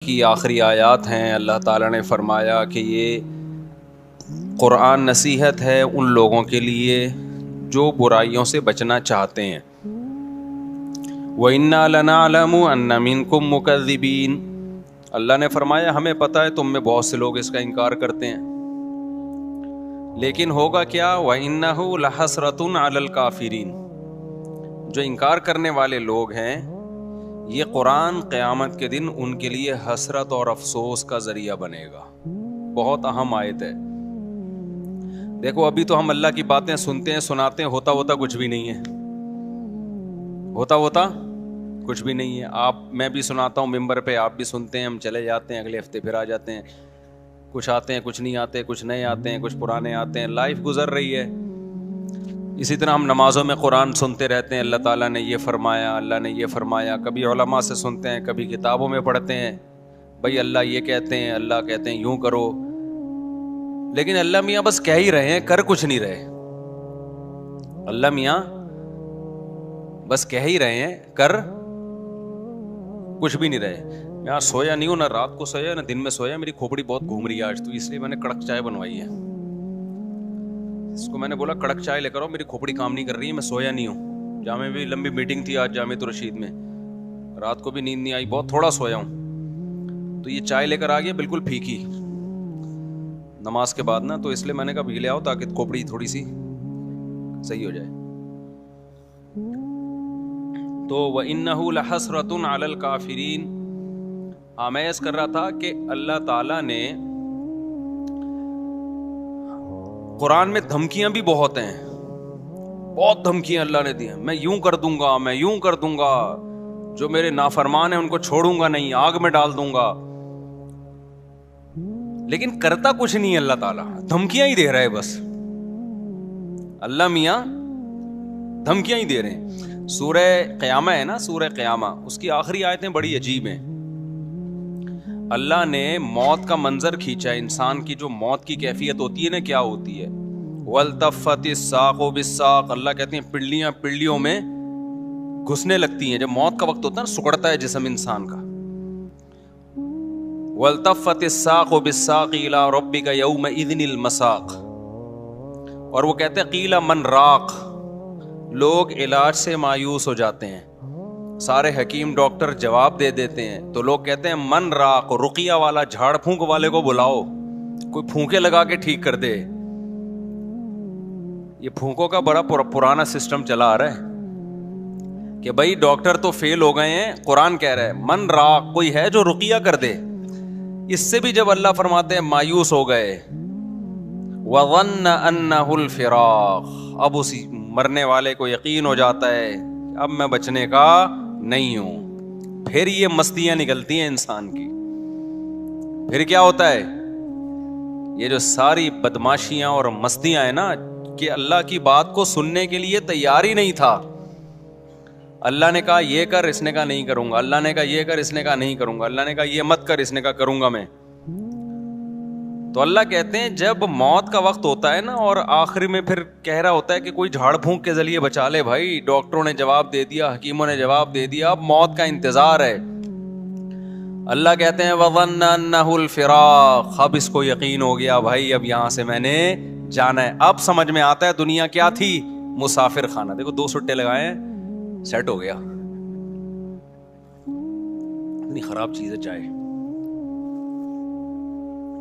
کی آخری آیات ہیں۔ اللہ تعالیٰ نے فرمایا کہ یہ قرآن نصیحت ہے ان لوگوں کے لیے جو برائیوں سے بچنا چاہتے ہیں۔ وَإِنَّا لَنَعْلَمُ أَنَّ مِنكُم مُّكَذِّبِينَ، اللہ نے فرمایا ہمیں پتہ ہے تم میں بہت سے لوگ اس کا انکار کرتے ہیں، لیکن ہوگا کیا؟ وَإِنَّهُ لَحَسْرَةٌ عَلَى الْكَافِرِينَ، جو انکار کرنے والے لوگ ہیں یہ قرآن قیامت کے دن ان کے لیے حسرت اور افسوس کا ذریعہ بنے گا۔ بہت اہم آیت ہے۔ دیکھو ابھی تو ہم اللہ کی باتیں سنتے ہیں، سناتے ہیں، ہوتا کچھ بھی نہیں ہے، ہوتا کچھ بھی نہیں ہے۔ میں بھی سناتا ہوں ممبر پہ، آپ بھی سنتے ہیں، ہم چلے جاتے ہیں، اگلے ہفتے پھر آ جاتے ہیں، کچھ آتے ہیں کچھ نہیں آتے، کچھ نئے آتے ہیں کچھ پرانے آتے ہیں، لائف گزر رہی ہے۔ اسی طرح ہم نمازوں میں قرآن سنتے رہتے ہیں، اللہ تعالیٰ نے یہ فرمایا، اللہ نے یہ فرمایا، کبھی علماء سے سنتے ہیں، کبھی کتابوں میں پڑھتے ہیں، بھائی اللہ یہ کہتے ہیں، اللہ کہتے ہیں یوں کرو، لیکن اللہ میاں بس کہہ ہی رہے ہیں، کر کچھ نہیں رہے۔ اللہ میاں بس کہہ ہی رہے ہیں، کر کچھ بھی نہیں رہے۔ میں آج سویا نہیں ہوں، نہ رات کو سویا نہ دن میں سویا، میری کھوپڑی بہت گھوم رہی ہے آج، تو اس لیے میں نے کڑک چائے بنوائی ہے۔ اس کو میں نے بولا کڑک چائے لے کر آؤ، میری کھوپڑی کام نہیں کر رہی ہے، میں سویا نہیں ہوں۔ جامع بھی لمبی میٹنگ تھی آج جامع الرشید میں، رات کو بھی نیند نہیں آئی، بہت تھوڑا سویا ہوں، تو یہ چائے لے کر آ گیا بالکل پھیکی نماز کے بعد نا، تو اس لیے میں نے کہا بھی لے آؤ تاکہ کھوپڑی تھوڑی سی صحیح ہو جائے۔ تو وَإِنَّهُ لَحَسْرَةٌ عَلَى الْكَافِرِينَ، میں اس کر رہا تھا کہ اللہ تعالیٰ نے قرآن میں دھمکیاں بھی بہت ہیں، بہت دھمکیاں اللہ نے دی ہیں، میں یوں کر دوں گا، میں یوں کر دوں گا، جو میرے نافرمان ہیں ان کو چھوڑوں گا نہیں، آگ میں ڈال دوں گا، لیکن کرتا کچھ نہیں ہے اللہ تعالیٰ، دھمکیاں ہی دے رہا ہے بس۔ اللہ میاں دھمکیاں ہی دے رہے ہیں۔ سورہ قیامہ ہے نا، سورہ قیامہ، اس کی آخری آیتیں بڑی عجیب ہیں۔ اللہ نے موت کا منظر کھینچا، انسان کی جو موت کی کیفیت ہوتی ہے نا، کیا ہوتی ہے؟ وَالْتَفَّتِ السَّاقُ بِالسَّاقِ، اللہ کہتے ہیں پنڈلیاں پنڈلیوں میں گھسنے لگتی ہیں، جب موت کا وقت ہوتا ہے نا، سکڑتا ہے جسم انسان کا۔ وَالْتَفَّتِ السَّاقُ بِالسَّاقِ إِلَىٰ رَبِّكَ يَوْمَئِذٍ الْمَسَاقُ، اور وہ کہتے ہیں قِيلَ مَنْ رَاقٍ، لوگ علاج سے مایوس ہو جاتے ہیں، سارے حکیم ڈاکٹر جواب دے دیتے ہیں، تو لوگ کہتے ہیں من راق، رقیہ والا، جھاڑ پھونک والے کو بلاؤ، کوئی پھونکے لگا کے ٹھیک کر دے۔ یہ پھونکوں کا بڑا پرانا سسٹم چلا آ رہا ہے کہ بھائی ڈاکٹر تو فیل ہو گئے ہیں، قرآن کہہ رہا ہے من راق، کوئی ہے جو رقیہ کر دے۔ اس سے بھی جب اللہ فرماتے ہیں مایوس ہو گئے، وَظَنَّ أَنَّهُ الْفِرَاقُ، اب اسی مرنے والے کو یقین ہو جاتا ہے اب میں بچنے کا نہیں ہوں، پھر یہ مستیاں نکلتی ہیں انسان کی۔ پھر کیا ہوتا ہے؟ یہ جو ساری بدماشیاں اور مستیاں ہیں نا، کہ اللہ کی بات کو سننے کے لیے تیار ہی نہیں تھا۔ اللہ نے کہا یہ کر، اس نے کہا نہیں کروں گا، اللہ نے کہا یہ کر، اس نے کہا نہیں کروں گا، اللہ نے کہا یہ مت کر، اس نے کہا کروں گا میں۔ تو اللہ کہتے ہیں جب موت کا وقت ہوتا ہے نا، اور آخری میں پھر کہہ رہا ہوتا ہے کہ کوئی جھاڑ پھونک کے ذریعے بچا لے، بھائی ڈاکٹروں نے جواب دے دیا، حکیموں نے جواب دے دیا، اب موت کا انتظار ہے۔ اللہ کہتے ہیں وَظَنَّ أَنَّهُ الْفِرَاقُ، اب اس کو یقین ہو گیا بھائی اب یہاں سے میں نے جانا ہے۔ اب سمجھ میں آتا ہے دنیا کیا تھی، مسافر خانہ۔ دیکھو 2 سٹے لگائے ہیں، سیٹ ہو گیا۔ اتنی خراب چیز ہے چائے،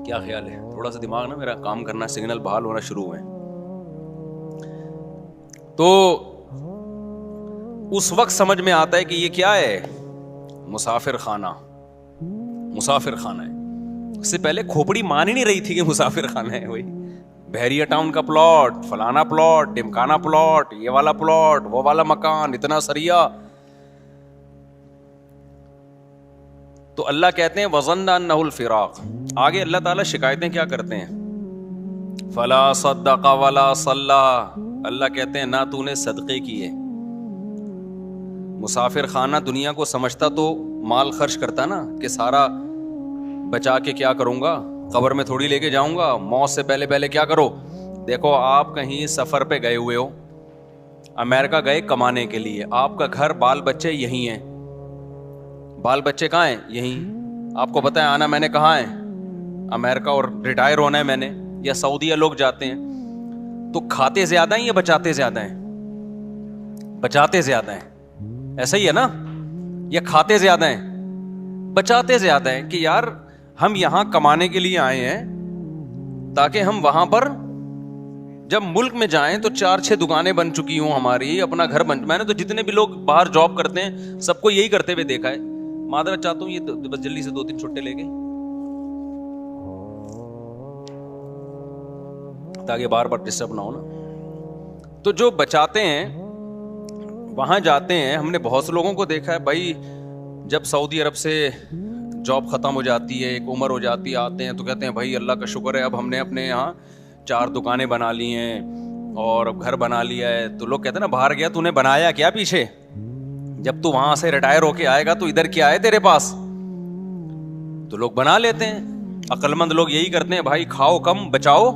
کیا خیال ہے؟ تھوڑا سا دماغ نا میرا کام کرنا، سگنل بحال ہونا شروع ہوئے۔ تو اس وقت سمجھ میں آتا ہے کہ یہ کیا ہے، مسافر خانہ، مسافر خانہ ہے۔ اس سے پہلے کھوپڑی مان ہی نہیں رہی تھی کہ مسافر خانہ ہے، وہی بحریہ ٹاؤن کا پلاٹ، فلانا پلاٹ، ڈمکانا پلاٹ، یہ والا پلاٹ، وہ والا مکان، اتنا سریا۔ تو اللہ کہتے ہیں وَظَنَّ أَنَّهُ الْفِرَاقُ۔ آگے اللہ تعالیٰ شکایتیں کیا کرتے ہیں؟ فَلَا صَدَّقَ وَلَا صَلَّى، اللہ کہتے ہیں نہ تو نے صدقے کیے۔ مسافر خانہ دنیا کو سمجھتا تو مال خرچ کرتا نا، کہ سارا بچا کے کیا کروں گا، قبر میں تھوڑی لے کے جاؤں گا، موت سے پہلے پہلے کیا کرو۔ دیکھو آپ کہیں سفر پہ گئے ہوئے ہو، امریکہ گئے کمانے کے لیے، آپ کا گھر بال بچے یہیں ہیں، بال بچے کہاں ہیں؟ یہیں۔ آپ کو پتا ہے آنا میں نے کہاں ہے؟ امریکہ، اور ریٹائر ہونا ہے میں نے، یا سعودیہ لوگ جاتے ہیں تو کھاتے زیادہ ہیں یا بچاتے زیادہ ہیں؟ بچاتے زیادہ ہیں، ایسا ہی ہے نا؟ یا کھاتے زیادہ ہیں؟ بچاتے زیادہ ہیں، کہ یار ہم یہاں کمانے کے لیے آئے ہیں تاکہ ہم وہاں پر جب ملک میں جائیں تو 4-6 دکانیں بن چکی ہوں ہماری، اپنا گھر بن. میں نے تو جتنے بھی لوگ باہر جاب کرتے ہیں سب کو یہی کرتے ہوئے دیکھا ہے. معذرت چاہتا ہوں، یہ بس جلدی سے 2-3 چھٹے لے گئے تاکہ بار بار ڈسٹرب نہ ہو نا. تو جو بچاتے ہیں وہاں جاتے ہیں. ہم نے بہت سے لوگوں کو دیکھا ہے بھائی، جب سعودی عرب سے جاب ختم ہو جاتی ہے، ایک عمر ہو جاتی ہے، آتے ہیں تو کہتے ہیں بھائی اللہ کا شکر ہے اب ہم نے اپنے یہاں 4 دکانیں بنا لی ہیں اور گھر بنا لیا ہے. تو لوگ کہتے ہیں نا باہر گیا تو نے بنایا کیا پیچھے؟ جب تو وہاں سے ریٹائر ہو کے آئے گا تو ادھر کیا ہے تیرے پاس؟ تو لوگ بنا لیتے ہیں. عقل مند لوگ یہی کرتے ہیں، بھائی کھاؤ کم بچاؤ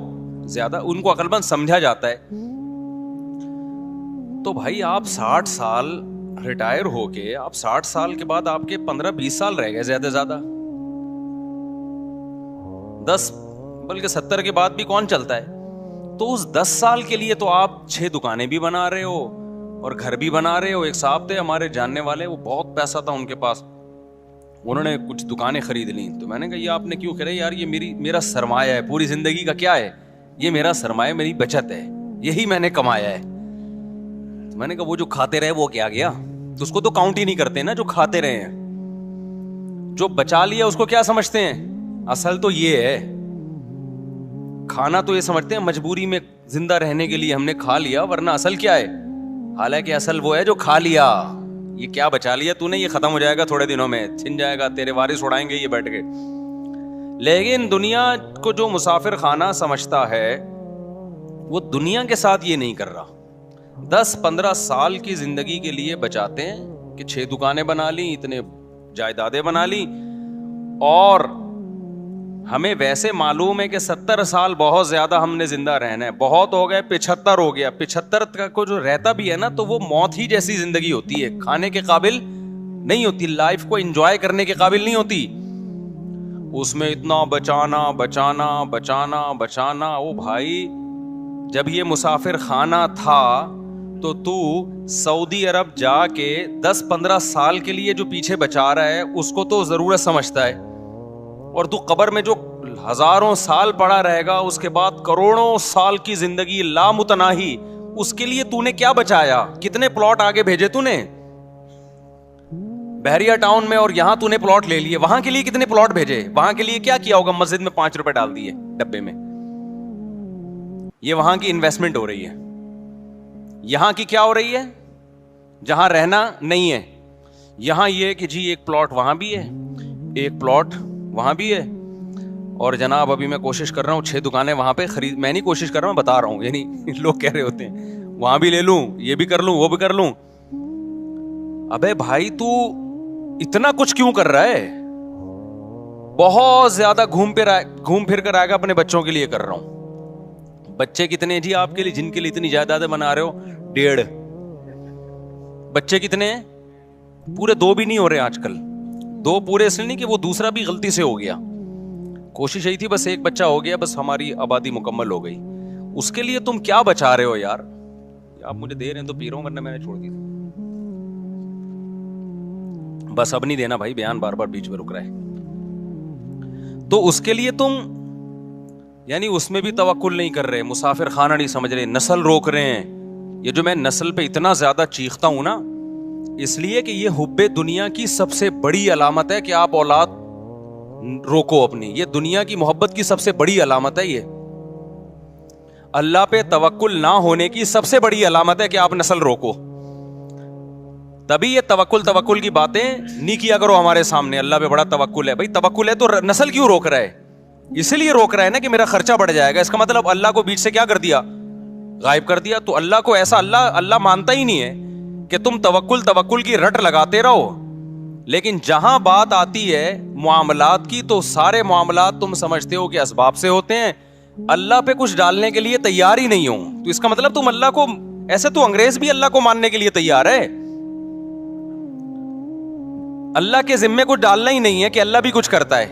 زیادہ. ان کو عقل مند سمجھا جاتا ہے. تو بھائی آپ 60 سال ریٹائر ہو کے، آپ 60 سال کے بعد آپ کے 15-20 سال رہ گئے زیادہ زیادہ، 10 بلکہ 70 کے بعد بھی کون چلتا ہے؟ تو اس 10 سال کے لیے تو آپ 6 دکانیں بھی بنا رہے ہو اور گھر بھی بنا رہے ہو. ایک صاحب تھے ہمارے جاننے والے، وہ بہت پیسہ تھا ان کے پاس، انہوں نے کچھ دکانیں خرید لیں. تو میں نے کہا یہ آپ نے کیوں خریدا؟ یار یہ میرا سرمایہ ہے پوری زندگی کا. کیا ہے یہ؟ میرا سرمایہ، میری بچت ہے، یہی میں نے کمایا ہے. تو میں نے کہا وہ جو کھاتے رہے وہ کیا گیا؟ تو اس کو تو کاؤنٹ ہی نہیں کرتے نا جو کھاتے رہے ہیں. جو بچا لیا اس کو کیا سمجھتے ہیں؟ اصل تو یہ ہے، کھانا تو یہ سمجھتے ہیں مجبوری میں زندہ رہنے کے لیے ہم نے کھا لیا، ورنہ اصل کیا ہے؟ حالانکہ اصل وہ ہے جو کھا لیا. یہ کیا بچا لیا تو نے؟ یہ ختم ہو جائے گا تھوڑے دنوں میں، چھن جائے گا، تیرے وارث اڑائیں گے یہ بیٹھ کے. لیکن دنیا کو جو مسافر خانہ سمجھتا ہے وہ دنیا کے ساتھ یہ نہیں کر رہا. 10-15 سال کی زندگی کے لیے بچاتے ہیں کہ 6 دکانیں بنا لی، اتنے جائیدادیں بنا لی. اور ہمیں ویسے معلوم ہے کہ 70 سال بہت زیادہ ہم نے زندہ رہنا ہے. بہت ہو گئے 75 ہو گیا. 75 کا کو جو رہتا بھی ہے نا تو وہ موت ہی جیسی زندگی ہوتی ہے، کھانے کے قابل نہیں ہوتی، لائف کو انجوائے کرنے کے قابل نہیں ہوتی. اس میں اتنا بچانا بچانا بچانا بچانا. او بھائی جب یہ مسافر خانہ تھا تو سعودی عرب جا کے 10-15 سال کے لیے جو پیچھے بچا رہا ہے اس کو تو ضرورت سمجھتا ہے. اور تو قبر میں جو ہزاروں سال پڑا رہے گا، اس کے بعد کروڑوں سال کی زندگی لامتناہی، اس کے لیے تو نے کیا بچایا؟ کتنے پلاٹ آگے بھیجے تو نے بحریہ ٹاؤن میں، اور یہاں تو نے پلاٹ لے لیے، وہاں کے لیے کتنے پلاٹ بھیجے؟ وہاں کے لیے کیا کیا ہوگا؟ مسجد میں 5 روپے ڈال دیے ڈبے میں. یہ وہاں کی انویسٹمنٹ ہو رہی ہے. یہاں کی کیا ہو رہی ہے؟ جہاں رہنا نہیں ہے، یہاں یہ کہ جی ایک پلاٹ وہاں بھی ہے، ایک پلاٹ وہاں بھی ہے، اور جناب ابھی میں کوشش کر رہا ہوں 6 دکانیں وہاں پہ خرید. میں نہیں کوشش کر رہا ہوں، بتا رہا ہوں. یعنی لوگ کہہ رہے ہوتے ہیں وہاں بھی لے لوں، یہ بھی کر لوں، وہ بھی کر لوں. ابے بھائی تو اتنا کچھ کیوں کر رہا ہے؟ بہت زیادہ گھوم پھر کر آئے گا. اپنے بچوں کے لیے کر رہا ہوں. بچے کتنے جی آپ کے لیے جن کے لیے اتنی جائیدادیں بنا رہے ہو؟ 1.5 بچے کتنے ہیں؟ پورے 2 بھی نہیں ہو رہے آج کل. 2 پورے اس لیے نہیں کہ وہ دوسرا بھی غلطی سے ہو گیا. کوشش یہی تھی بس ایک بچہ ہو گیا، بس ہماری آبادی مکمل ہو گئی. اس کے لیے تم کیا بچا رہے ہو یار؟ آپ مجھے دے رہے ہیں تو پی رہا ہوں، ورنہ میں نے چھوڑ دی. بس اب نہیں دینا بھائی، بیان بار بار بیچ میں رک رہا ہے. تو اس کے لیے تم یعنی اس میں بھی توکل نہیں کر رہے، مسافر خانہ نہیں سمجھ رہے، نسل روک رہے ہیں. یہ جو میں نسل پہ اتنا زیادہ چیختا ہوں نا، اس لیے کہ یہ حب دنیا کی سب سے بڑی علامت ہے کہ آپ اولاد روکو اپنی. یہ دنیا کی محبت کی سب سے بڑی علامت ہے. یہ اللہ پہ توکل نہ ہونے کی سب سے بڑی علامت ہے کہ آپ نسل روکو. تبھی یہ توکل کی باتیں نہیں کیا کرو ہمارے سامنے. اللہ پہ بڑا توکل ہے. بھائی توکل ہے تو نسل کیوں روک رہا ہے؟ اس لیے روک رہا ہے نا کہ میرا خرچہ بڑھ جائے گا. اس کا مطلب اللہ کو بیچ سے کیا کر دیا؟ غائب کر دیا. تو اللہ کو ایسا اللہ مانتا ہی نہیں ہے کہ تم توکل کی رٹ لگاتے رہو. لیکن جہاں بات آتی ہے معاملات کی تو سارے معاملات تم سمجھتے ہو کہ اسباب سے ہوتے ہیں. اللہ پہ کچھ ڈالنے کے لیے تیار ہی نہیں ہو تو اس کا مطلب تم اللہ کو ایسے تو انگریز بھی اللہ کو ماننے کے لیے تیار ہے. اللہ کے ذمے کو ڈالنا ہی نہیں ہے کہ اللہ بھی کچھ کرتا ہے.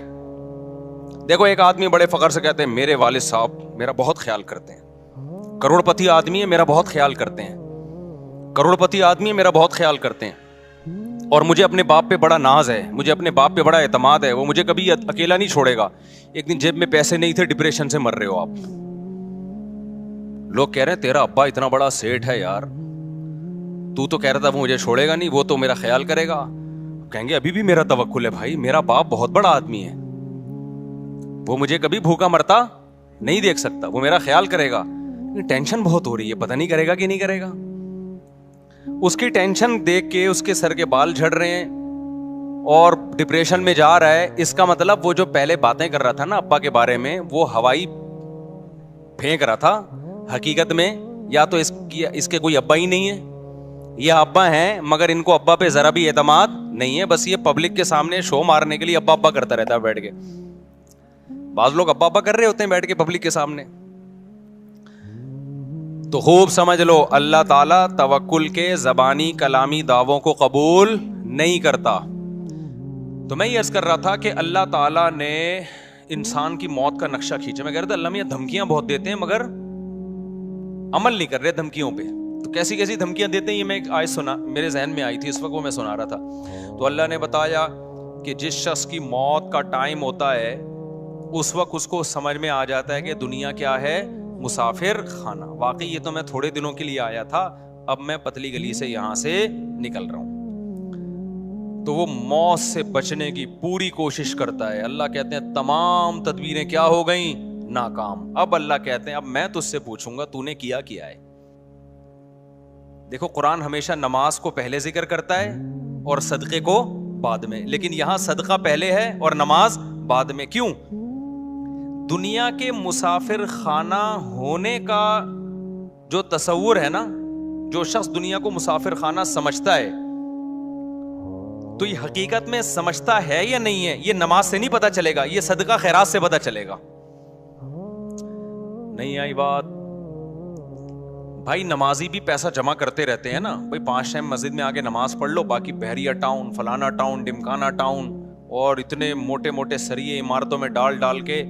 دیکھو ایک آدمی بڑے فخر سے کہتے ہیں میرے والد صاحب میرا بہت خیال کرتے ہیں, کروڑ پتی آدمی ہے میرا بہت خیال کرتے ہیں, کروڑ پتی آدمی ہے میرا بہت خیال کرتے ہیں, اور مجھے اپنے باپ پہ بڑا ناز ہے, مجھے اپنے باپ پہ بڑا اعتماد ہے, وہ مجھے کبھی اکیلا نہیں چھوڑے گا. ایک دن جیب میں پیسے نہیں تھے, ڈپریشن سے مر رہے ہو آپ, لوگ کہہ رہے ہیں تیرا ابا اتنا بڑا سیٹ ہے یار, تو کہہ رہا تھا وہ مجھے چھوڑے گا نہیں, وہ تو میرا خیال کرے گا. کہیں گے ابھی بھی میرا توکل ہے بھائی, میرا باپ بہت بڑا آدمی ہے, وہ مجھے کبھی بھوکا مرتا نہیں دیکھ سکتا, وہ میرا خیال کرے گا. ٹینشن بہت ہو رہی ہے, پتہ نہیں کرے گا کہ نہیں کرے گا. اس کی ٹینشن دیکھ کے اس کے سر کے بال جھڑ رہے ہیں اور ڈپریشن میں جا رہا ہے. اس کا مطلب وہ جو پہلے باتیں کر رہا تھا نا ابا کے بارے میں, وہ ہوائی پھینک رہا تھا. حقیقت میں یا تو اس کے کوئی ابا ہی نہیں ہے, یہ ابا ہیں مگر ان کو ابا پہ ذرا بھی اعتماد نہیں ہے, بس یہ پبلک کے سامنے شو مارنے کے لیے ابا ابا کرتا رہتا ہے بیٹھ کے. بعض لوگ ابا ابا کر رہے ہوتے ہیں بیٹھ کے پبلک کے سامنے. تو خوب سمجھ لو اللہ تعالیٰ توکل کے زبانی کلامی دعووں کو قبول نہیں کرتا. تو میں یہ عرض کر رہا تھا کہ اللہ تعالیٰ نے انسان کی موت کا نقشہ کھینچا. میں کہہ رہا تھا اللہ میاں دھمکیاں بہت دیتے ہیں مگر عمل نہیں کر رہے دھمکیوں پہ. تو کیسی کیسی دھمکیاں دیتے ہیں یہ میں ایک آیت سنا, میرے ذہن میں آئی تھی اس وقت, وہ میں سنا رہا تھا. تو اللہ نے بتایا کہ جس شخص کی موت کا ٹائم ہوتا ہے اس وقت اس کو سمجھ میں آ جاتا ہے کہ دنیا کیا ہے, مسافر خانہ. واقعی یہ تو میں تھوڑے دنوں کے لیے آیا تھا, اب میں پتلی گلی سے یہاں سے نکل رہا ہوں. تو وہ موت سے بچنے کی پوری کوشش کرتا ہے. اللہ کہتے ہیں تمام تدبیریں کیا ہو گئیں, ناکام. اب اللہ کہتے ہیں اب میں تجھ سے پوچھوں گا تو نے کیا ہے. دیکھو قرآن ہمیشہ نماز کو پہلے ذکر کرتا ہے اور صدقے کو بعد میں, لیکن یہاں صدقہ پہلے ہے اور نماز بعد میں. کیوں؟ دنیا کے مسافر خانہ ہونے کا جو تصور ہے نا, جو شخص دنیا کو مسافر خانہ سمجھتا ہے تو یہ حقیقت میں سمجھتا ہے یا نہیں ہے یہ نماز سے نہیں پتا چلے گا, یہ صدقہ خیرات سے پتا چلے گا. نہیں آئی بات؟ بھائی نمازی بھی پیسہ جمع کرتے رہتے ہیں نا بھائی, 5 ٹائم مسجد میں آ کے نماز پڑھ لو, باقی بحریہ ٹاؤن, فلانا ٹاؤن, ڈمکانا ٹاؤن, اور اتنے موٹے موٹے سریے عمارتوں میں ڈال کے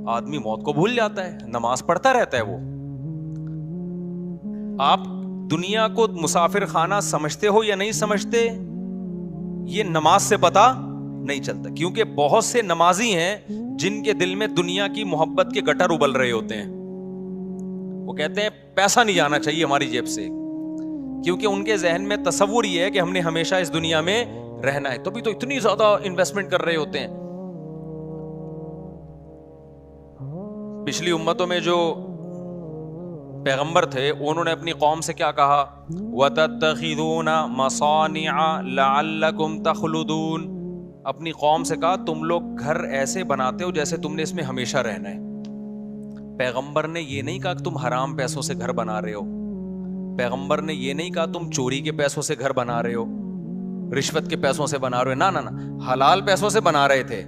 آدمی موت کو بھول جاتا ہے, نماز پڑھتا رہتا ہے وہ. آپ دنیا کو مسافر خانہ سمجھتے ہو یا نہیں سمجھتے یہ نماز سے پتا نہیں چلتا, کیونکہ بہت سے نمازی ہیں جن کے دل میں دنیا کی محبت کے گٹر ابل رہے ہوتے ہیں. وہ کہتے ہیں پیسہ نہیں جانا چاہیے ہماری جیب سے, کیونکہ ان کے ذہن میں تصور یہ ہے کہ ہم نے ہمیشہ اس دنیا میں رہنا ہے, تبھی تو اتنی زیادہ انویسٹمنٹ کر رہے ہوتے ہیں. پچھلی امتوں میں جو پیغمبر تھے انہوں نے اپنی قوم سے کیا کہا, وَتَتَّخِذُونَ مَصَانِعَ لَعَلَّكُمْ تَخْلُدُونَ. اپنی قوم سے کہا تم لوگ گھر ایسے بناتے ہو جیسے تم نے اس میں ہمیشہ رہنا ہے. پیغمبر نے یہ نہیں کہا کہ تم حرام پیسوں سے گھر بنا رہے ہو, پیغمبر نے یہ نہیں کہا تم چوری کے پیسوں سے گھر بنا رہے ہو, رشوت کے پیسوں سے بنا رہے ہو, نہ حلال پیسوں سے بنا رہے تھے.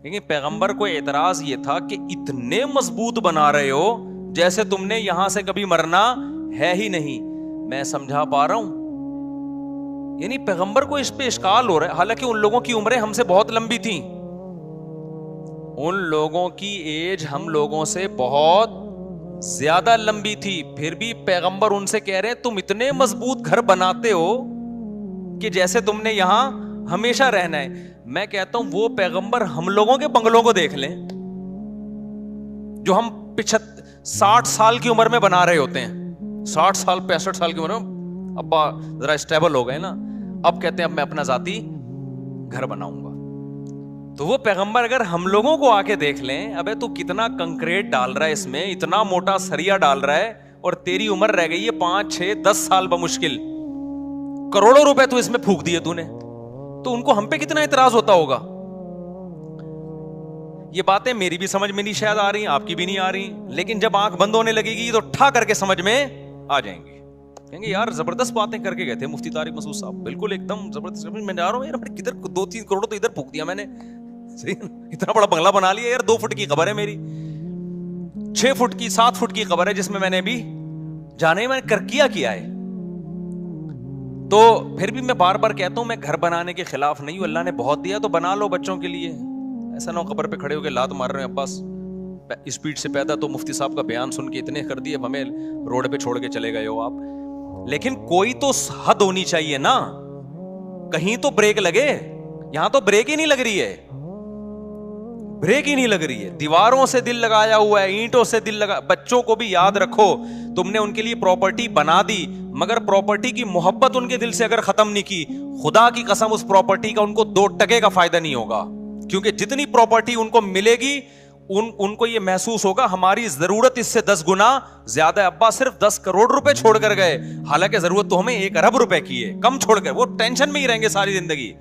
لیکن پیغمبر کو اعتراض یہ تھا کہ اتنے مضبوط بنا رہے ہو جیسے تم نے یہاں سے کبھی مرنا ہے ہی نہیں. میں سمجھا پا رہا ہوں؟ یعنی پیغمبر کو اس پہ اشکال ہو رہا ہے, حالانکہ ان لوگوں کی عمریں ہم سے بہت لمبی تھیں, ان لوگوں کی ایج ہم لوگوں سے بہت زیادہ لمبی تھی, پھر بھی پیغمبر ان سے کہہ رہے ہیں تم اتنے مضبوط گھر بناتے ہو کہ جیسے تم نے یہاں ہمیشہ رہنا ہے. میں کہتا ہوں وہ پیغمبر ہم لوگوں کے بنگلوں کو دیکھ لیں جو ہم 60 سال کی عمر میں بنا رہے ہوتے ہیں, 60 سال 65 سال کی عمر میں ابا ذرا اسٹیبل ہو گئے نا, اب کہتے ہیں اب میں اپنا ذاتی گھر بناؤں گا. تو وہ پیغمبر اگر ہم لوگوں کو آ کے دیکھ لیں, ابے تو کتنا کنکریٹ ڈال رہا ہے اس میں, اتنا موٹا سریا ڈال رہا ہے, اور تیری عمر رہ گئی ہے 5 6 10 سال بمشکل, کروڑوں روپے تو اس میں پھونک دیے تو نے, تو ان کو ہم پہ کتنا اعتراض ہوتا ہوگا. یہ باتیں میری بھی سمجھ میں نہیں شاید آ رہی, آپ کی بھی نہیں آ رہی, لیکن جب آنکھ بند ہونے لگے گی تو ٹھا کر کے سمجھ میں آ جائیں گی. کہیں گے یار زبردست باتیں کر کے گئے تھے مفتی طارق مسعود صاحب, بالکل ایک دم زبردست. میں جا رہا ہوں یار, کدھر 2-3 کروڑ تو ادھر پھونک دیا میں نے, اتنا بڑا بنگلہ بنا لیا یار, 2 فٹ کی قبر ہے میری, 6 فٹ کی 7 فٹ کی قبر ہے جس میں نے ابھی جانے میں نے کیا ہے. تو پھر بھی میں بار بار کہتا ہوں میں گھر بنانے کے خلاف نہیں ہوں, اللہ نے بہت دیا تو بنا لو بچوں کے لیے. ایسا نہ ہو قبر پہ کھڑے ہو کے لات مار رہے ہیں عباس اسپیڈ سے پیدا تو مفتی صاحب کا بیان سن کے اتنے کر دیے ہمیں روڈ پہ چھوڑ کے چلے گئے ہو آپ. لیکن کوئی تو حد ہونی چاہیے نا, کہیں تو بریک لگے. یہاں تو بریک ہی نہیں لگ رہی ہے, بریک ہی نہیں لگ رہی ہے. دیواروں سے دل لگایا ہوا ہے, اینٹوں سے دل لگا. بچوں کو بھی یاد رکھو تم نے ان کے لیے پراپرٹی بنا دی, مگر پراپرٹی کی محبت ان کے دل سے اگر ختم نہیں کی, خدا کی قسم اس پراپرٹی کا ان کو 2 ٹکے کا فائدہ نہیں ہوگا. کیونکہ جتنی پراپرٹی ان کو ملے گی ان کو یہ محسوس ہوگا ہماری ضرورت اس سے 10 گنا زیادہ. ابا صرف 10 کروڑ روپے چھوڑ کر گئے, حالانکہ ضرورت تو ہمیں 1 ارب روپے کی ہے. کم چھوڑ کر, وہ ٹینشن میں ہی رہیں گے ساری زندگی.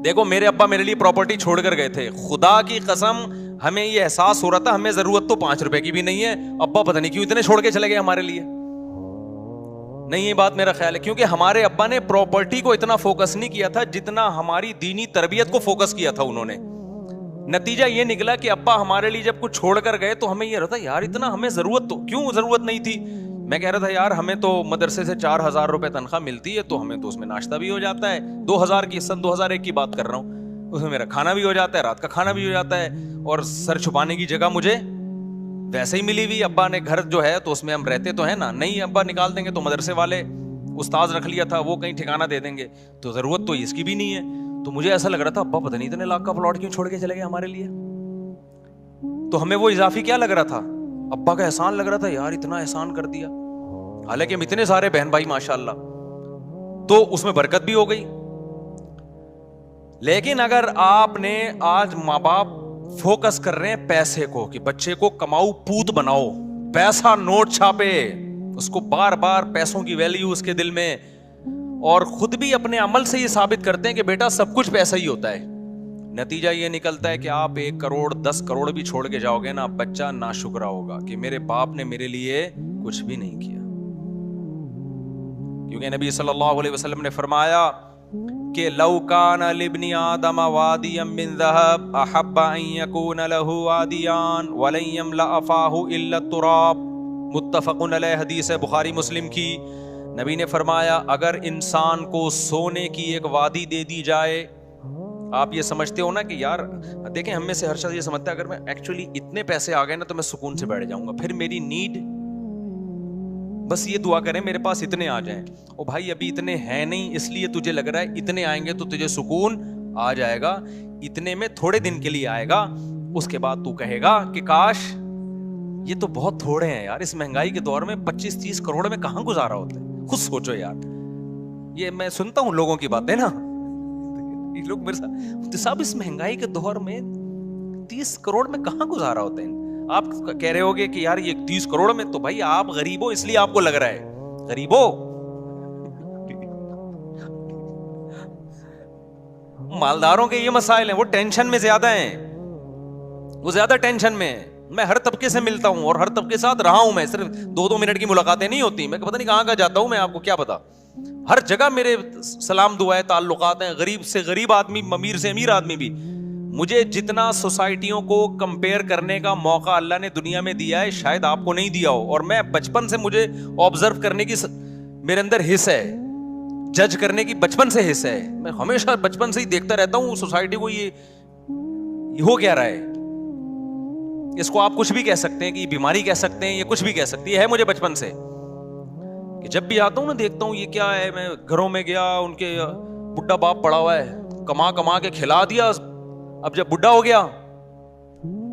دیکھو میرے ابا میرے لیے پراپرٹی چھوڑ کر گئے تھے, خدا کی قسم ہمیں یہ احساس ہو رہا تھا ہمیں ضرورت تو 5 روپے کی بھی نہیں ہے, ابا پتہ نہیں کیوں اتنے چھوڑ کے چلے گئے ہمارے لیے. نہیں, یہ بات میرا خیال ہے کیونکہ ہمارے ابا نے پراپرٹی کو اتنا فوکس نہیں کیا تھا جتنا ہماری دینی تربیت کو فوکس کیا تھا انہوں نے. نتیجہ یہ نکلا کہ ابا ہمارے لیے جب کچھ چھوڑ کر گئے تو ہمیں یہ رہتا یار اتنا ہمیں ضرورت تو کیوں ضرورت نہیں تھی. میں کہہ رہا تھا یار ہمیں تو مدرسے سے 4000 روپے تنخواہ ملتی ہے تو ہمیں تو اس میں ناشتہ بھی ہو جاتا ہے. 2000 کی سن 2001 کی بات کر رہا ہوں, اس میں میرا کھانا بھی ہو جاتا ہے, رات کا کھانا بھی ہو جاتا ہے, اور سر چھپانے کی جگہ مجھے ویسے ہی ملی ہوئی. ابا نے گھر جو ہے تو اس میں ہم رہتے تو ہیں نا, نہیں ابا نکال دیں گے تو مدرسے والے استاذ رکھ لیا تھا وہ کہیں ٹھکانہ دے دیں گے, تو ضرورت تو اس کی بھی نہیں ہے. تو مجھے ایسا لگ رہا تھا ابا پتہ نہیں اتنے لاکھ کا پلاٹ کیوں چھوڑ کے چلے گئے ہمارے لیے. تو ہمیں وہ اضافی کیا لگ رہا تھا, ابا کا احسان لگ رہا تھا یار اتنا احسان کر دیا. حالانکہ ہم اتنے سارے بہن بھائی ماشاءاللہ, تو اس میں برکت بھی ہو گئی. لیکن اگر آپ نے آج ماں باپ فوکس کر رہے ہیں پیسے کو کہ بچے کو کماؤ پوت بناؤ, پیسہ نوٹ چھاپے, اس کو بار بار پیسوں کی ویلیو اس کے دل میں, اور خود بھی اپنے عمل سے یہ ثابت کرتے ہیں کہ بیٹا سب کچھ پیسہ ہی ہوتا ہے. نتیجہ یہ نکلتا ہے کہ آپ 1 کروڑ 10 کروڑ بھی چھوڑ کے جاؤ گے نا, بچہ ناشکرا ہوگا کہ میرے باپ نے میرے لیے کچھ بھی نہیں کیا. کیونکہ نبی صلی اللہ علیہ وسلم نے فرمایا کہ لو کان لابن آدم وادیا من ذهب احب ان يكون له وادیان ولن يملأ فاه الا التراب. متفق علیہ, حدیث ہے بخاری مسلم کی. نبی نے فرمایا اگر انسان کو سونے کی ایک وادی دے دی جائے, آپ یہ سمجھتے ہو نا کہ یار دیکھیں ہم میں سے ہر شخص یہ سمجھتا ہے اگر میں ایکچولی اتنے پیسے آ گئے نا تو میں سکون سے بیٹھ جاؤں گا, پھر میری نیڈ بس یہ دعا کریں میرے پاس اتنے آ جائیں. او بھائی ابھی اتنے ہیں نہیں, اس لیے تجھے لگ رہا ہے اتنے آئیں گے تو تجھے سکون آ جائے گا. اتنے میں تھوڑے دن کے لیے آئے گا, اس کے بعد تو کہے گا کہ کاش یہ تو بہت تھوڑے ہیں یار, اس مہنگائی کے دور میں 25-30 کروڑ میں کہاں گزارا ہوتا ہے. خود سوچو یار, یہ میں سنتا ہوں لوگوں کی باتیں نا, یہ لوگ میرے ساتھ صاحب اس مہنگائی کے دور میں 30 کروڑ میں کہاں گزارا ہوتا ہے. آپ کہہ رہے ہوگے کہ یار یہ 30 کروڑ میں, تو بھائی آپ غریب ہو اس لیے آپ کو لگ رہا ہے غریب ہو. مالداروں کے یہ مسائل ہیں, وہ ٹینشن میں زیادہ ہیں, وہ زیادہ ٹینشن میں ہیں. میں ہر طبقے سے ملتا ہوں اور ہر طبقے کے ساتھ رہا ہوں, میں صرف 2-2 منٹ کی ملاقاتیں نہیں ہوتی, میں پتہ نہیں کہاں کہاں جاتا ہوں, میں آپ کو کیا پتا. ہر جگہ میرے سلام دعائیں تعلقات ہیں, غریب سے غریب آدمی, امیر سے امیر آدمی بھی. مجھے جتنا سوسائٹیوں کو کمپیئر کرنے کا موقع اللہ نے دنیا میں دیا ہے شاید آپ کو نہیں دیا ہو, اور میں بچپن سے مجھے آبزرو کرنے کی میرے اندر حص ہے, جج کرنے کی بچپن سے حص ہے. میں ہمیشہ بچپن سے ہی دیکھتا رہتا ہوں سوسائٹی کو, یہ ہو کیا رہا ہے. اس کو آپ کچھ بھی کہہ سکتے ہیں کہ یہ بیماری کہہ سکتے ہیں, یہ کچھ بھی کہہ سکتی ہے. مجھے بچپن سے کہ جب بھی آتا ہوں نا دیکھتا ہوں یہ کیا ہے. میں گھروں میں گیا, ان کے بڈھا باپ پڑا ہوا ہے, کما کما کے کھلا دیا, اب جب بڈھا ہو گیا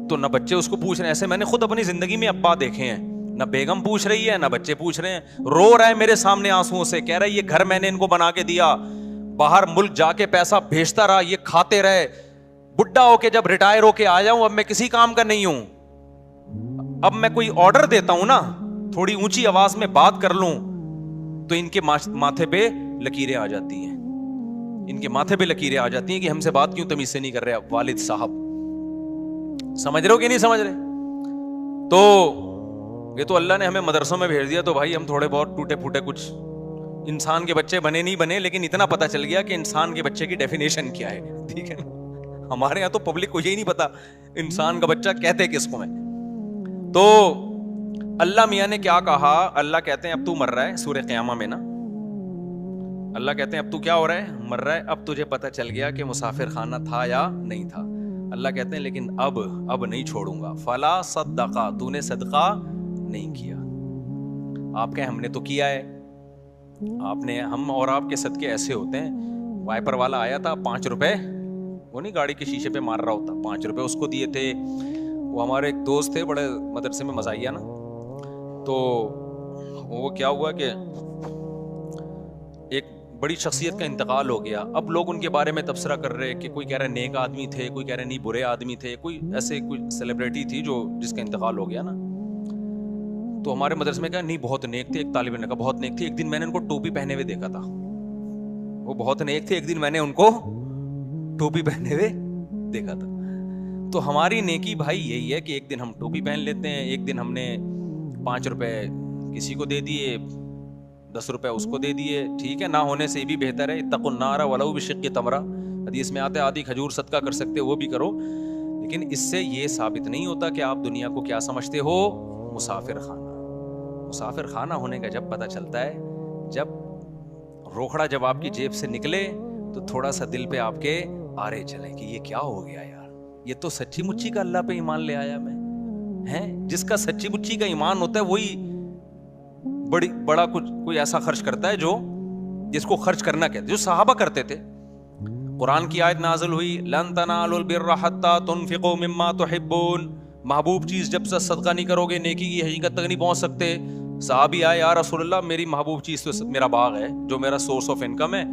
تو نہ بچے اس کو پوچھ رہے ہیں. ایسے میں نے خود اپنی زندگی میں ابا دیکھے ہیں, نہ بیگم پوچھ رہی ہے نہ بچے پوچھ رہے ہیں. رو رہا ہے میرے سامنے آنسوؤں سے, کہہ رہا ہے یہ گھر میں نے ان کو بنا کے دیا, باہر ملک جا کے پیسہ بھیجتا رہا, یہ کھاتے رہے, بڈھا ہو کے جب ریٹائر ہو کے آ جاؤں اب میں کسی کام کا نہیں ہوں. اب میں کوئی آرڈر دیتا ہوں نا, تھوڑی اونچی آواز میں بات کر لوں تو ان کے ماتھے پہ لکیریں آ جاتی ہیں, ان کے ماتھے پہ لکیریں آ جاتی ہیں کہ ہم سے بات کیوں تمیز سے نہیں کر رہے والد صاحب. سمجھ رہے ہو کہ نہیں سمجھ رہے؟ تو یہ تو اللہ نے ہمیں مدرسوں میں بھیج دیا تو بھائی ہم تھوڑے بہت ٹوٹے پھوٹے کچھ انسان کے بچے بنے نہیں بنے, لیکن اتنا پتا چل گیا کہ انسان کے بچے کی ڈیفینیشن کیا ہے. ٹھیک ہے, ہمارے یہاں تو پبلک کو یہی نہیں پتا انسان کا بچہ کہتے کس کو. میں تو اللہ میاں نے کیا کہا, اللہ کہتے ہیں اب تو مر رہا ہے سورہ قیامہ میں نا, اللہ کہتے ہیں اب تو کیا ہو رہا ہے, مر رہا ہے, اب تجھے پتہ چل گیا کہ مسافر خانہ تھا یا نہیں تھا. اللہ کہتے ہیں لیکن اب نہیں چھوڑوں گا. فلا صدقہ, تو نے صدقہ نہیں کیا. آپ کہیں ہم نے تو کیا ہے. آپ نے, ہم اور آپ کے صدقے ایسے ہوتے ہیں, وائپر والا آیا تھا 5 روپے, وہ نہیں گاڑی کے شیشے پہ مار رہا ہوتا, 5 روپے اس کو دیے تھے. وہ ہمارے ایک دوست تھے بڑے مدرسے میں مزاحیہ نا, تو وہ کیا ہوا کہ ایک بڑی شخصیت کا انتقال ہو گیا. اب لوگ ان کے بارے میں تبصرہ کر رہے کہ کوئی کہہ رہا ہے نیک آدمی تھے, کوئی کہہ رہے نہیں برے آدمی تھے, کوئی ایسے کوئی سیلیبریٹی تھی جس کا انتقال ہو گیا نا. تو ہمارے مدرسے میں کہا نہیں بہت نیک تھے. ایک طالب علم نے کہا بہت نیک تھے. ایک دن میں نے ان کو ٹوپی پہنے ہوئے دیکھا تھا. وہ بہت نیک تھے, ایک دن میں نے ان کو ٹوپی پہنے ہوئے دیکھا تھا. تو ہماری نیکی بھائی یہی ہے کہ ایک دن ہم ٹوپی پہن لیتے ہیں, ایک دن ہم نے 5 روپے کسی کو دے دیے, 10 روپے اس کو دے دیے, ٹھیک ہے, نہ ہونے سے بھی بہتر ہے. اتقوا النار ولو بشق تمرہ, حدیث میں آتا ہے آدھی کھجور صدقہ کر سکتے وہ بھی کرو. لیکن اس سے یہ ثابت نہیں ہوتا کہ آپ دنیا کو کیا سمجھتے ہو, مسافر خانہ. مسافر خانہ ہونے کا جب پتہ چلتا ہے, جب روکھڑا جب آپ کی جیب سے نکلے تو تھوڑا سا دل پہ آپ کے آرے چلیں کہ یہ کیا ہو گیا یار, یہ تو سچی مچی کا اللہ پہ ایمان لے آیا میں. ہیں جس کا سچی مچی کا ایمان ہوتا ہے وہی بڑا کچھ کوئی ایسا خرچ کرتا ہے جو جس کو خرچ کرنا کہتے, جو صحابہ کرتے تھے. قرآن کی آیت نازل ہوئی لن تنالوا البر حتى تنفقوا مما تحبون, محبوب چیز جب سے صدقہ نہیں کرو گے نیکی کی حقیقت تک نہیں پہنچ سکتے. صحابی آئے یا رسول اللہ میری محبوب چیز تو میرا باغ ہے جو میرا سورس آف انکم ہے,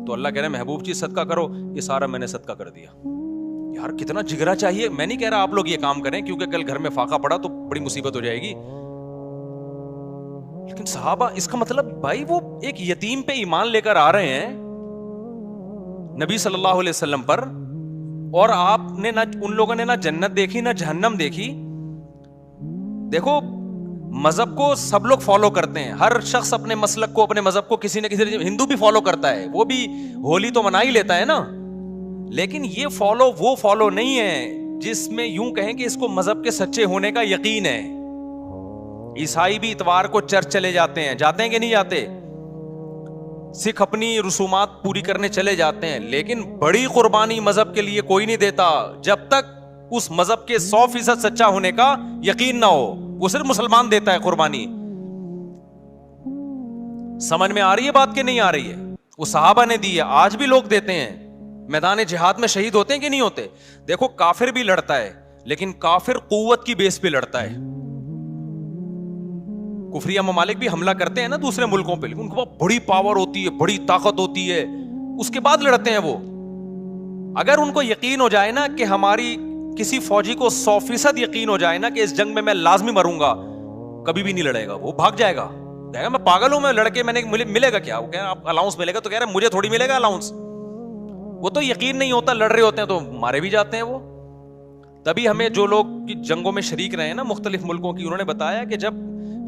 تو اللہ کہہ رہے ہیں محبوب چیز صدقہ کرو. یہ سارا میں نے صدقہ کر دیا. یار کتنا جگرا چاہیے. میں نہیں کہہ رہا آپ لوگ یہ کام کریں کیونکہ کل گھر میں فاقہ پڑا تو بڑی مصیبت ہو جائے گی, لیکن صحابہ, اس کا مطلب بھائی وہ ایک یتیم پہ ایمان لے کر آ رہے ہیں نبی صلی اللہ علیہ وسلم پر, اور آپ نے نہ ان لوگوں نے نہ جنت دیکھی نہ جہنم دیکھی. دیکھو مذہب کو سب لوگ فالو کرتے ہیں, ہر شخص اپنے مسلک کو اپنے مذہب کو کسی نہ کسی, ہندو بھی فالو کرتا ہے, وہ بھی ہولی تو منا ہی لیتا ہے نا, لیکن یہ فالو وہ فالو نہیں ہے جس میں یوں کہیں کہ اس کو مذہب کے سچے ہونے کا یقین ہے. عیسائی بھی اتوار کو چرچ چلے جاتے ہیں کہ نہیں جاتے, سکھ اپنی رسومات پوری کرنے چلے جاتے ہیں, لیکن بڑی قربانی مذہب کے لیے کوئی نہیں دیتا جب تک اس مذہب کے 100% سچا ہونے کا یقین نہ ہو. وہ صرف مسلمان دیتا ہے قربانی. سمجھ میں آ رہی ہے بات کہ نہیں آ رہی ہے؟ وہ صحابہ نے دی ہے, آج بھی لوگ دیتے ہیں. میدان جہاد میں شہید ہوتے ہیں کہ نہیں ہوتے؟ دیکھو کافر بھی لڑتا ہے, لیکن کافر قوت کی بیس پہ لڑتا ہے. کفریہ ممالک بھی حملہ کرتے ہیں نا دوسرے ملکوں پہ, لیکن ان کو بڑی پاور ہوتی ہے, بڑی طاقت ہوتی ہے, اس کے بعد لڑتے ہیں وہ. اگر ان کو یقین ہو جائے نا کہ ہماری کسی فوجی کو 100% یقین ہو جائے نا کہ اس جنگ میں میں لازمی مروں گا, کبھی بھی نہیں لڑے گا, وہ بھاگ جائے گا, کہے گا میں پاگل ہوں, میں لڑکے میں نے ملے گا کیا, وہ کہہ رہا آپ الاؤنس ملے گا, تو کہہ رہا مجھے تھوڑی ملے گا الاؤنس. وہ تو یقین نہیں ہوتا, لڑ رہے ہوتے ہیں تو مارے بھی جاتے ہیں وہ. تبھی ہمیں جو لوگ کی جنگوں میں شریک رہے ہیں نا مختلف ملکوں کی, انہوں نے بتایا کہ جب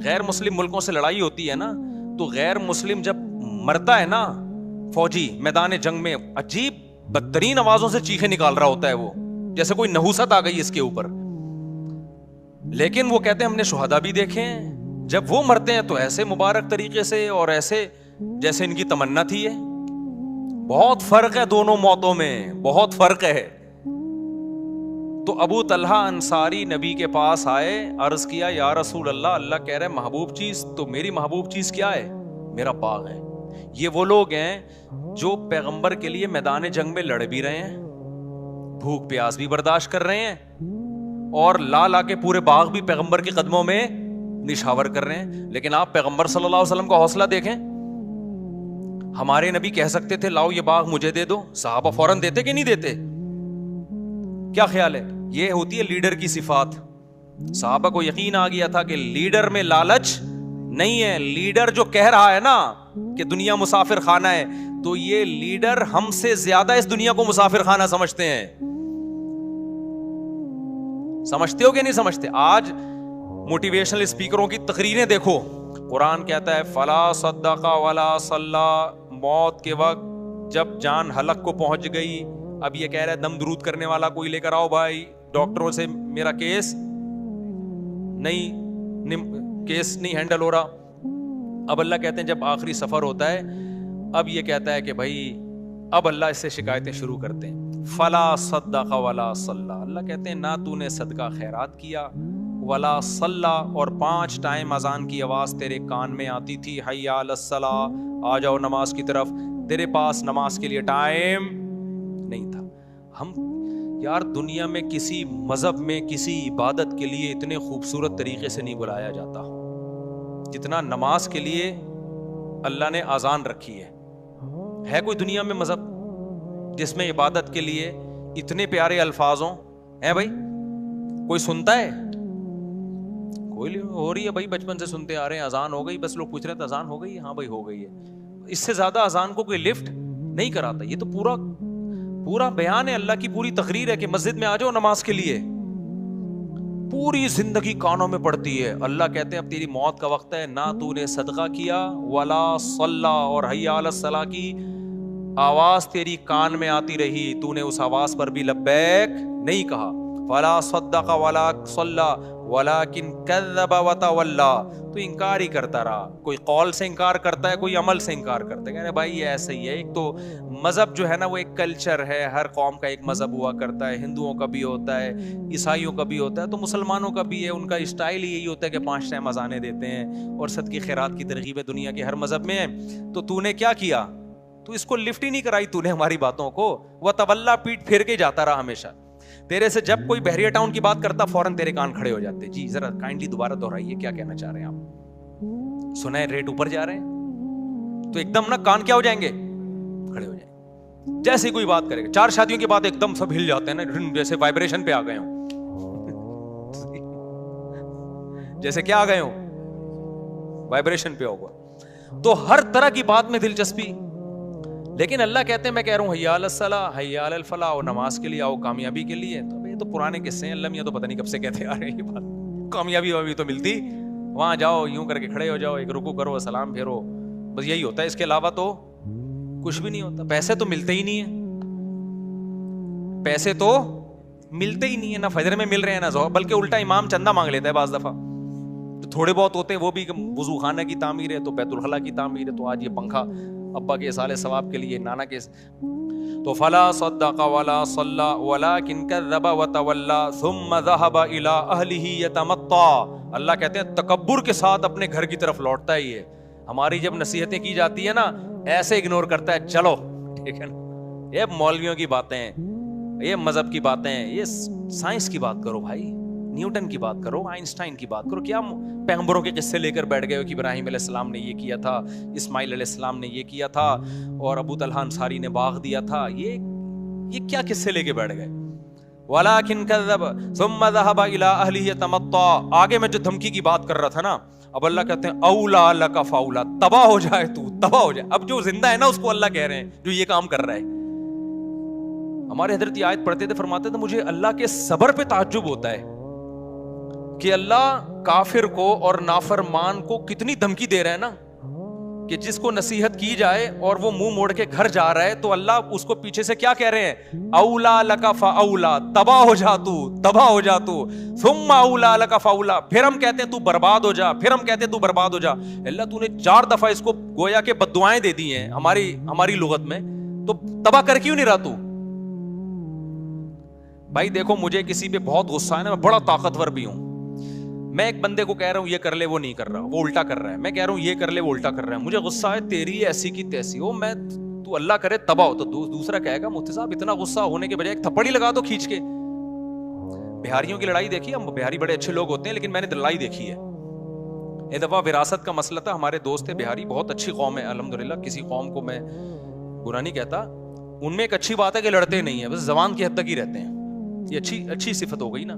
غیر مسلم ملکوں سے لڑائی ہوتی ہے نا, تو غیر مسلم جب مرتا ہے نا فوجی میدان جنگ میں, عجیب بدترین آوازوں سے چیخیں نکال رہا ہوتا ہے وہ, جیسے کوئی نحوست آ گئی اس کے اوپر. لیکن وہ کہتے ہیں ہم نے شہداء بھی دیکھے ہیں, جب وہ مرتے ہیں تو ایسے مبارک طریقے سے اور ایسے جیسے ان کی تمنا تھی ہے. بہت فرق ہے دونوں موتوں میں, بہت فرق ہے. تو ابو طلحہ انصاری نبی کے پاس آئے, عرض کیا یا رسول اللہ, اللہ کہہ رہے محبوب چیز, تو میری محبوب چیز کیا ہے؟ میرا باغ ہے. یہ وہ لوگ ہیں جو پیغمبر کے لیے میدان جنگ میں لڑ بھی رہے ہیں, بھوک پیاس بھی برداشت کر رہے ہیں, اور لا کے پورے باغ بھی پیغمبر کے قدموں میں نشاور کر رہے ہیں. لیکن آپ پیغمبر صلی اللہ علیہ وسلم کا حوصلہ دیکھیں. ہمارے نبی کہہ سکتے تھے لاؤ یہ باغ مجھے دے دو, صحابہ فوراً دیتے کہ نہیں دیتے؟ کیا خیال ہے؟ یہ ہوتی ہے لیڈر کی صفات. صحابہ کو یقین آ گیا تھا کہ لیڈر میں لالچ نہیں ہے. لیڈر جو کہہ رہا ہے نا کہ دنیا مسافر خانہ ہے, تو یہ لیڈر ہم سے زیادہ اس دنیا کو مسافر خانہ سمجھتے ہیں. سمجھتے ہو کہ نہیں سمجھتے؟ آج موٹیویشنل اسپیکروں کی تقریریں دیکھو, قرآن کہتا ہے فلا صدق ولا صلی, موت کے وقت جب جان حلق کو پہنچ گئی, اب یہ کہہ رہا ہے دم درود کرنے والا کوئی لے کر آؤ بھائی, ڈاکٹروں سے میرا کیس نہیں ہینڈل ہو رہا. اب اللہ کہتے ہیں جب آخری سفر ہوتا ہے اب یہ کہتا ہے کہ بھائی اب اللہ اس سے شکایتیں شروع کرتے ہیں. فلا صدق ولا صلی, اللہ کہتے ہیں نہ تو نے صدقہ خیرات کیا, ولا صلی, اور 5 ٹائم اذان کی آواز تیرے کان میں آتی تھی, حی علی الصلاۃ, آ جاؤ نماز کی طرف, تیرے پاس نماز کے لیے ٹائم نہیں تھا. ہم یار دنیا میں کسی مذہب میں کسی عبادت کے لیے اتنے خوبصورت طریقے سے نہیں بلایا جاتا جتنا نماز کے لیے اللہ نے اذان رکھی ہے. ہے کوئی دنیا میں مذہب جس میں عبادت کے لیے اتنے پیارے الفاظ ہوں؟ ہیں بھائی؟ کوئی سنتا ہے؟ کوئی ہو رہی ہے بھائی, بچپن سے سنتے آ رہے ہیں, اذان ہو گئی, بس لوگ پوچھ رہے ہیں اذان ہو گئی؟ ہاں بھائی ہو گئی ہے. اس سے زیادہ اذان کو کوئی لفٹ نہیں کراتا. یہ تو پورا بیان ہے, اللہ کی پوری تقریر ہے کہ مسجد میں آ جاؤ نماز کے لیے. پوری زندگی کانوں میں پڑتی ہے. اللہ کہتے ہیں اب تیری موت کا وقت ہے, نہ تو نے صدقہ کیا, ولا صلی, اور حی علی الصلاۃ کی آواز تیری کان میں آتی رہی, تو نے اس آواز پر بھی لبیک نہیں کہا. فلا صدق ولا صلی ولکن کذب وتولی, تو انکار ہی کرتا رہا. کوئی قول سے انکار کرتا ہے, کوئی عمل سے انکار کرتا ہے. کہنے بھائی یہ ایسا ہی ہے. ایک تو مذہب جو ہے نا وہ ایک کلچر ہے, ہر قوم کا ایک مذہب ہوا کرتا ہے. ہندوؤں کا بھی ہوتا ہے, عیسائیوں کا بھی ہوتا ہے, تو مسلمانوں کا بھی ہے. ان کا اسٹائل ہی یہی ہوتا ہے کہ 5 ٹائم اذانیں دیتے ہیں اور صدقے خیرات کی ترغیب دنیا کے ہر مذہب میں ہے. تو نے کیا کیا؟ تو اس کو لفٹ ہی نہیں کرائی تو نے ہماری باتوں کو. وہ تولا, پیٹ پھیر کے جاتا رہا ہمیشہ. تیرے سے جب کوئی بحریہ ٹاؤن کی بات کرتا فوراً تیرے کان کھڑے ہو جاتے. جی ذرا کائنڈلی دوبارہ دہرائیے, کیا کہنا چاہ رہے ہیں آپ؟ سنا ہے ریٹ اوپر جا رہے ہیں, تو ایک دم نا کان کیا ہو جائیں گے, کھڑے ہو جائیں گے. جیسے کوئی بات کرے گا, 4 شادیوں کے بعد ایک دم سب ہل جاتے ہیں نا, جیسے وائبریشن پہ آ گئے ہوں. جیسے کیا آ گئے ہوں, وائبریشن پہ ہوگا. تو ہر طرح کی بات میں دلچسپی. لیکن اللہ کہتے ہیں میں کہہ رہا ہوں حی علی الصلاۃ, حی علی الفلاح, اور نماز کے لیے آؤ, کامیابی کے لیے. تو یہ تو پرانے قصے ہیں, اللہ میاں تو پتہ نہیں کب سے کہتے آ رہے ہیں یہ بات. کامیابی ابھی تو ملتی, وہاں جاؤ یوں کر کے کھڑے ہو جاؤ, ایک رکوع کرو, سلام پھیرو, بس یہی ہوتا ہے. اس کے علاوہ تو کچھ بھی نہیں ہوتا. پیسے تو ملتے ہی نہیں ہیں, پیسے تو ملتے ہی نہیں ہیں, نہ فجر میں مل رہے ہیں نہ ظہر, بلکہ الٹا امام چندہ مانگ لیتا ہے بعض دفعہ. تو تھوڑے بہت ہوتے ہیں وہ بھی, وضو خانہ کی تعمیر ہے تو بیت الخلاء کی تعمیر ہے, تو آج یہ پنکھا ابا کے اصال ثواب کے لیے, نانا کے. تو فلا صدق ولا صلی ولکن کذب وتولی ثم ذهب الى اهله يتمطى. اللہ کہتے ہیں تکبر کے ساتھ اپنے گھر کی طرف لوٹتا ہی ہے. ہماری جب نصیحتیں کی جاتی ہے نا, ایسے اگنور کرتا ہے, چلو ٹھیک ہے نا, یہ مولویوں کی باتیں ہیں, یہ مذہب کی باتیں ہیں, یہ سائنس کی بات کرو بھائی, نیوٹن کی بات کرو, آئنسٹائن کی بات کرو. کیا پیغمبروں کے قصے لے کر بیٹھ گئے ہو کہ ابراہیم علیہ السلام نے یہ کیا تھا, اسماعیل علیہ السلام نے یہ کیا تھا, اور ابو طلحہ انصاری نے باغ دیا تھا. یہ کیا قصے لے کے بیٹھ گئے؟ ولکن کذب ثم ذهب الى اهله يتمطى. آگے میں جو دھمکی کی بات کر رہا تھا نا, اب اللہ کہتے ہیں اولا لک فاولا, تباہ ہو جائے تو, تباہ ہو جائے. اب جو زندہ ہے نا اس کو اللہ کہہ رہے ہیں جو یہ کام کر رہا ہے. ہمارے حضرت یہ آیت پڑھتے تھے, فرماتے تھے مجھے اللہ کے صبر پہ تعجب ہوتا ہے کہ اللہ کافر کو اور نافرمان کو کتنی دھمکی دے رہا ہے نا, کہ جس کو نصیحت کی جائے اور وہ منہ موڑ کے گھر جا رہا ہے تو اللہ اس کو پیچھے سے کیا کہہ رہے ہیں, اولا لک فاولا, تباہ ہو جا تو, تباہ ہو جا تو, ثم اولا لک فاولا. پھر ہم کہتے ہیں تو برباد ہو جا, پھر ہم کہتے ہیں تو برباد ہو جا. اللہ تو نے 4 دفعہ اس کو گویا کہ بد دعائیں دے دی ہیں ہماری لغت میں, تو تباہ کر کیوں نہیں رہا تو؟ بھائی دیکھو مجھے کسی پہ بہت غصہ ہے نا, میں بڑا طاقتور بھی ہوں, میں ایک بندے کو کہہ رہا ہوں یہ کر لے, وہ نہیں کر رہا, وہ الٹا کر رہا ہے. میں کہہ رہا ہوں یہ کر لے, وہ الٹا کر رہا ہے. مجھے غصہ ہے, تیری ایسی کی تیسی ہو, میں تو اللہ کرے تباہ ہو. تو دوسرا کہے گا مفتی صاحب اتنا غصہ ہونے کے بجائے ایک تھپڑ ہی لگا دو کھینچ کے. بہاریوں کی لڑائی دیکھی, ہم بہاری بڑے اچھے لوگ ہوتے ہیں لیکن میں نے لڑائی دیکھی ہے. ایک دفعہ وراثت کا مسئلہ تھا, ہمارے دوست تھے بہاری, بہت اچھی قوم ہے الحمدللہ, کسی قوم کو میں برا نہیں کہتا. ان میں ایک اچھی بات ہے کہ لڑتے نہیں ہیں, بس زبان کی حد تک ہی رہتے ہیں. یہ اچھی صفت ہو گئی نا.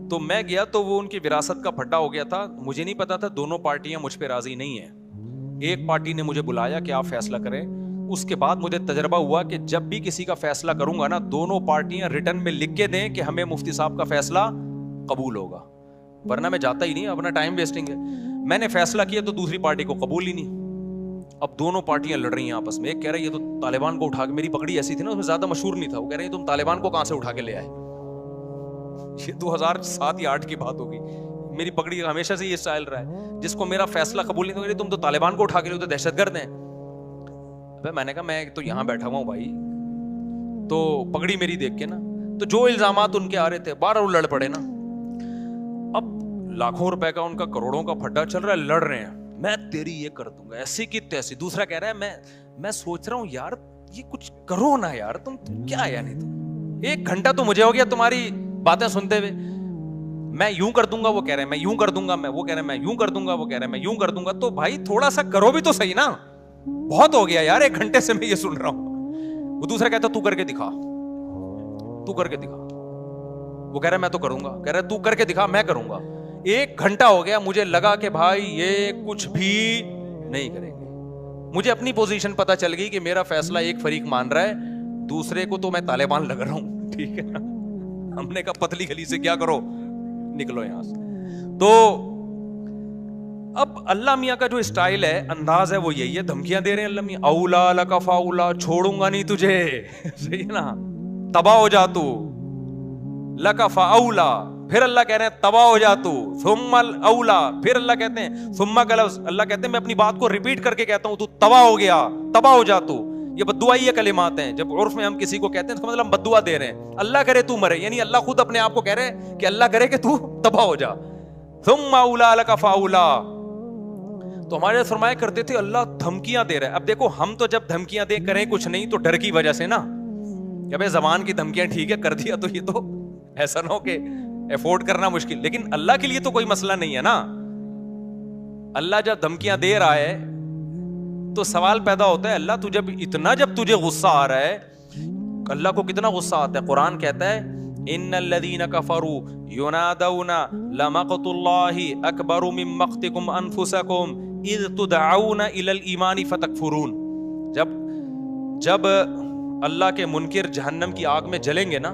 تو میں گیا تو وہ ان کی وراثت کا پھڈا ہو گیا تھا. مجھے نہیں پتا تھا دونوں پارٹیاں مجھ پہ راضی نہیں ہیں. ایک پارٹی نے مجھے بلایا کہ آپ فیصلہ کریں. اس کے بعد مجھے تجربہ ہوا کہ جب بھی کسی کا فیصلہ کروں گا نا, دونوں پارٹیاں ریٹن میں لکھ کے دیں کہ ہمیں مفتی صاحب کا فیصلہ قبول ہوگا, ورنہ میں جاتا ہی نہیں, اپنا ٹائم ویسٹنگ ہے. میں نے فیصلہ کیا تو دوسری پارٹی کو قبول ہی نہیں. اب دونوں پارٹیاں لڑ رہی ہیں آپس میں. ایک کہہ رہا ہے یہ تو طالبان کو اٹھا کے, میری پگڑی ایسی تھی نا اس میں زیادہ مشہور نہیں تھا, وہ کہہ رہے ہیں تم طالبان کو کہاں سے اٹھا کے لے آئے. یہ 2007 یا 2008 کی بات ہوگی. میری پگڑی ہمیشہ سے یہ اسٹائل رہا ہے, جس کو میرا فیصلہ قبول نہیں تو تم تو طالبان کو اٹھا کے لے, تو دہشت گرد ہیں. ہے. میں نے کہا میں تو یہاں بیٹھا ہوا ہوں بھائی, تو پگڑی میری دیکھ کے نا, تو جو الزامات ان کے آ رہے تھے بار وہ لڑ پڑے نا. اب لاکھوں روپے کا ان کا کروڑوں کا پھڈا چل رہا ہے, لڑ رہے ہیں, میں تیری یہ کر دوں گا ایسی کی تیسی. دوسرا کہہ رہا ہے میں سوچ رہا ہوں یار یہ کچھ کرو نا یار, تم کیا ہے, نہیں تم 1 گھنٹہ تو مجھے ہو گیا تمہاری باتیں سنتے ہوئے. میں یوں کر دوں گا, وہ کہہ رہے ہیں میں یوں کر دوں گا, وہ کہہ رہے ہیں میں یوں کر دوں گا, وہ کہہ رہے ہیں میں یوں کر دوں گا. تو بھائی تھوڑا سا کرو بھی تو صحیح نا, بہت ہو گیا یار 1 گھنٹے سے میں یہ سن رہا ہوں. وہ دوسرا کہتا تو کر کے دکھا, تو کر کے دکھا. وہ کہہ رہا ہے میں تو کروں گا, کہہ رہا ہے تو کر کے دکھا, میں کروں گا. 1 گھنٹہ ہو گیا, مجھے لگا کہ بھائی یہ کچھ بھی نہیں کریں گے. مجھے اپنی پوزیشن پتا چل گئی کہ میرا فیصلہ ایک فریق مان رہا ہے, دوسرے کو تو میں طالبان لگ رہا ہوں. ٹھیک ہے نا, ہم نے کہا پتلی گلی سے کیا کرو, نکلو یہاں سے. تو اب اللہ میاں کا جو اسٹائل ہے, انداز ہے, وہ یہی ہے, دھمکیاں دے رہے ہیں اللہ میاں, اولا لک فاولا, چھوڑوں گا نہیں تجھے. صحیح ہے نا, تباہ ہو جا تو, لک فاولا, پھر اللہ کہہ رہے ہیں تباہ ہو جا تو, ثم الاولا, پھر اللہ کہتے ہیں ثم کا لفظ, اللہ کہتے ہیں میں اپنی بات کو ریپیٹ کر کے کہتا ہوں, تو تباہ ہو گیا, تباہ ہو جا تو. یہ بددعائی کلمات ہیں, جب عرف میں ہم کسی کو کہتے ہیں اس کا مطلب ہم بددعا دے رہے ہیں. اللہ کرے تو مرے, یعنی اللہ خود اپنے آپ کو کہہ رہے ہیں کہ اللہ کرے کہ تو تباہ ہو جا. ثم اولا لک فاولا. تو ہمارے فرمایا کرتے تھے اللہ دھمکیاں دے رہا ہے. اب دیکھو ہم تو جب دھمکیاں دے کریں کچھ نہیں تو ڈر کی وجہ سے نا, کہ بھائی زبان کی دھمکیاں ٹھیک ہے کر دیا, تو یہ تو ایسا نہ ہو کہ افورڈ کرنا مشکل. لیکن اللہ کے لیے تو کوئی مسئلہ نہیں ہے نا. اللہ جب دھمکیاں دے رہا ہے تو سوال پیدا ہوتا ہے, اللہ جب تجھے غصہ آ رہا ہے, اللہ کو کتنا غصہ آتا ہے. قرآن کہتا ہے ان الذین کفروا ینادون لمقت اللہ اکبر من مقتکم انفسکم اذ تدعون الی الایمان فتکفرون. جب اللہ کے منکر جہنم کی آگ میں جلیں گے نا,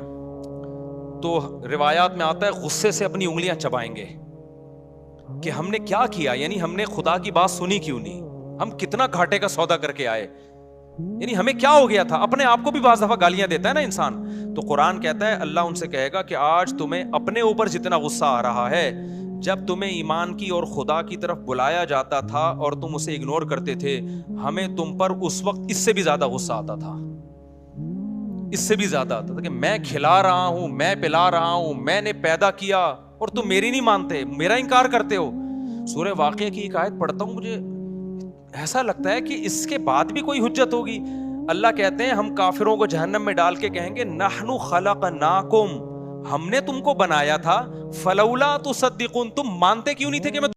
تو روایات میں آتا ہے غصے سے اپنی انگلیاں چبائیں گے کہ ہم نے کیا کیا, یعنی ہم نے خدا کی بات سنی کیوں نہیں, ہم کتنا گھاٹے کا سودا کر کے آئے, یعنی ہمیں کیا ہو گیا تھا. اپنے آپ کو بھی بعض دفعہ گالیاں دیتا ہے نا انسان. تو قرآن کہتا ہے اللہ ان سے کہے گا کہ آج تمہیں اپنے اوپر جتنا غصہ آ رہا ہے, جب تمہیں ایمان کی اور خدا کی طرف بلایا جاتا تھا اور تم اسے اگنور کرتے تھے, ہمیں تم پر اس وقت اس سے بھی زیادہ غصہ آتا تھا, اس سے بھی زیادہ آتا تھا کہ میں کھلا رہا ہوں, میں پلا رہا ہوں, میں نے پیدا کیا اور تم میری نہیں مانتے, میرا انکار کرتے ہو. سورہ واقعہ کی ایک آیت پڑھتا ہوں, مجھے ایسا لگتا ہے کہ اس کے بعد بھی کوئی حجت ہوگی. اللہ کہتے ہیں ہم کافروں کو جہنم میں ڈال کے کہیں گے نحن خلقناکم, ہم نے تم کو بنایا تھا, فلولا تصدقون, تم مانتے کیوں نہیں تھے کہ میں